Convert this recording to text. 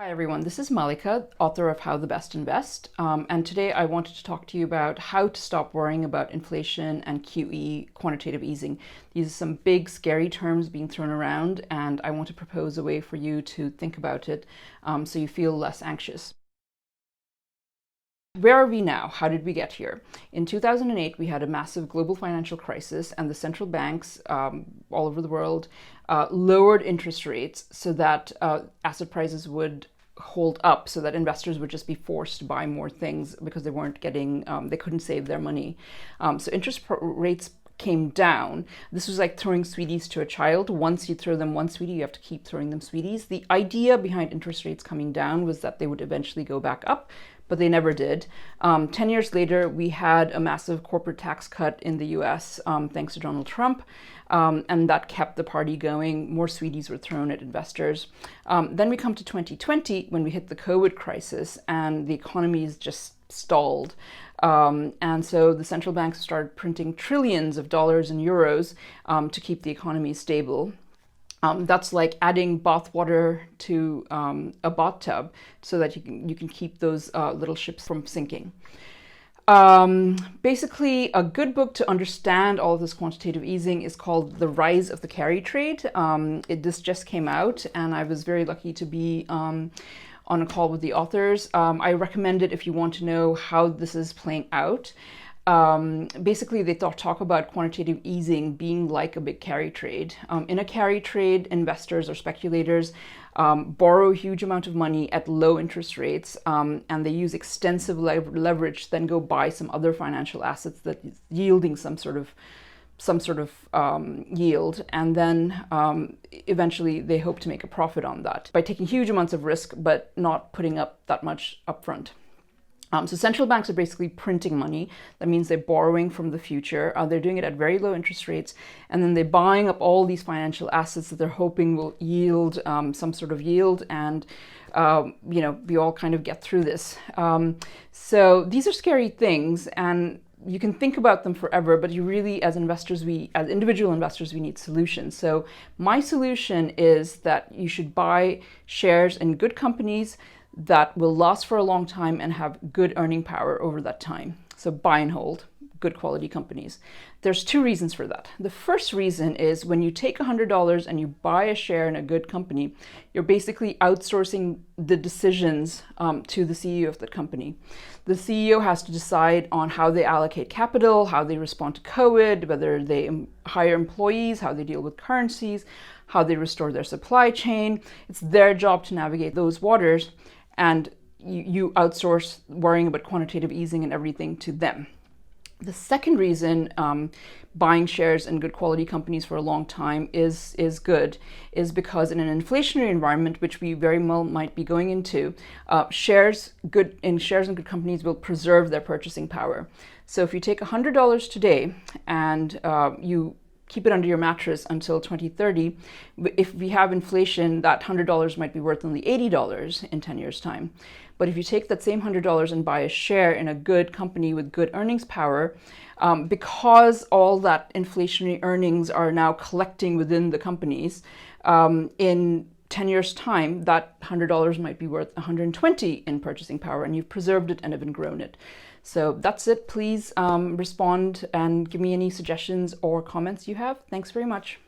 Hi everyone, this is Malika, author of How the Best Invest, and today I wanted to talk to you about how to stop worrying about inflation and QE, quantitative easing. These are some big scary terms being thrown around, and I want to propose a way for you to think about it so you feel less anxious. Where are we now? How did we get here? In 2008, we had a massive global financial crisis, and the central banks all over the world lowered interest rates so that asset prices would hold up, so that investors would just be forced to buy more things because they weren't getting, they couldn't save their money. So interest rates came down. This was like throwing sweeties to a child. Once you throw them one sweetie, you have to keep throwing them sweeties. The idea behind interest rates coming down was that they would eventually go back up, but they never did. 10 years later, we had a massive corporate tax cut in the US thanks to Donald Trump, and that kept the party going. More sweeties were thrown at investors. Then we come to 2020 when we hit the COVID crisis and the economy is just stalled. And so the central banks started printing trillions of dollars and euros to keep the economy stable. That's like adding bath water to a bathtub so that you can keep those little ships from sinking. Basically, a good book to understand all of this quantitative easing is called The Rise of the Carry Trade. This just came out, and I was very lucky to be on a call with the authors. I recommend it if you want to know how this is playing out. Basically, they talk about quantitative easing being like a big carry trade. In a carry trade, investors or speculators borrow a huge amount of money at low interest rates, and they use extensive leverage to then go buy some other financial assets that is yielding some sort of yield, and then eventually they hope to make a profit on that by taking huge amounts of risk but not putting up that much upfront. So central banks are basically printing money. That means they're borrowing from the future. They're doing it at very low interest rates, and then they're buying up all these financial assets that they're hoping will yield some sort of yield, and we all kind of get through this. So these are scary things, and you can think about them forever, but you really, as individual investors, we need solutions. So my solution is that you should buy shares in good companies that will last for a long time and have good earning power over that time. So buy and hold good quality companies. There's two reasons for that. The first reason is when you take $100 and you buy a share in a good company, you're basically outsourcing the decisions to the CEO of the company. The CEO has to decide on how they allocate capital, how they respond to COVID, whether they hire employees, how they deal with currencies, how they restore their supply chain. It's their job to navigate those waters, and you outsource worrying about quantitative easing and everything to them. The second reason buying shares in good quality companies for a long time is good is because in an inflationary environment, which we very well might be going into, shares in good companies will preserve their purchasing power. So if you take $100 today and you keep it under your mattress until 2030, if we have inflation, that $100 might be worth only $80 in 10 years' time. But if you take that same $100 and buy a share in a good company with good earnings power, because all that inflationary earnings are now collecting within the companies, in 10 years' time, that $100 might be worth $120 in purchasing power, and you've preserved it and even grown it. So that's it. Please respond and give me any suggestions or comments you have. Thanks very much.